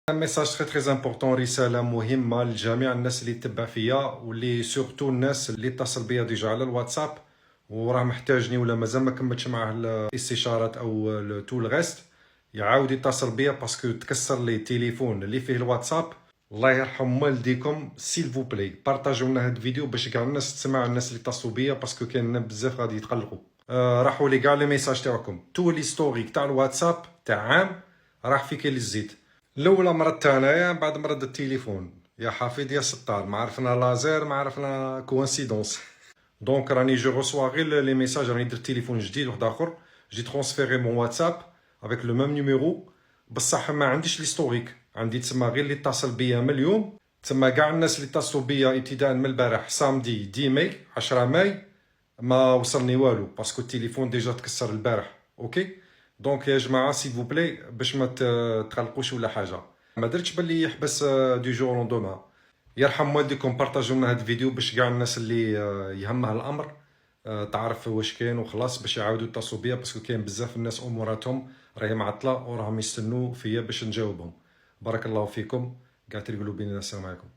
ميساج تري امبورطون، رساله مهمه لجميع الناس اللي تتبع فيا، واللي سورتو الناس اللي اتصل بيا ديجا على الواتساب وراه محتاجني ولا مازال ما كملتش معاه الاستشارات او تو الغيست، يعاود يتصل بيا باسكو تكسر لي التليفون اللي فيه الواتساب. الله يرحم والديكم، سيل فو بلاي بارطاجيو لنا هاد الفيديو باش كاع الناس تسمع، الناس اللي اتصلوا بيا باسكو كاين بزاف غادي يتقلقوا. راحوا لي كاع لي ميساج تاعكم، تو ليستوريك تاع الواتساب تاع عام راح في كاين الزيت. الاولى مرضت انايا، بعد مرض التليفون، يا حفيظ يا ستار، ما عرفنا لازير ما عرفنا كوانسيدونس. دونك راني جو ريسوا غير لي ميساج، راني درت تليفون جديد واحد اخر، جي ترونسفيري مون واتساب افيك لو ميم نيميرو، بصح ما عنديش ليستوريك، عندي تسمى غير اللي اتصل بيا من اليوم، تسمى كاع الناس اللي اتصلوا بيا ابتداء من البارح سامدي 10 ماي 10 ماي ما وصلني والو باسكو التليفون ديجا تكسر البارح. اوكي دونك يا جماعه سيل فو بلاي باش ما تقلقوش ولا حاجه، ما درتش باللي يحبس دو جور اون دومان. يرحم والديكم، بارطاجيو لنا هاد الفيديو باش كاع الناس اللي يهمها الامر تعرف واش كاين وخلاص، باش يعاودوا يتصلوا بيا باسكو كاين بزاف الناس اموراتهم راهي معطله وراهم يستنوا فيا باش نجاوبهم. بارك الله فيكم، كاع تريقلوا بينا، السلام عليكم.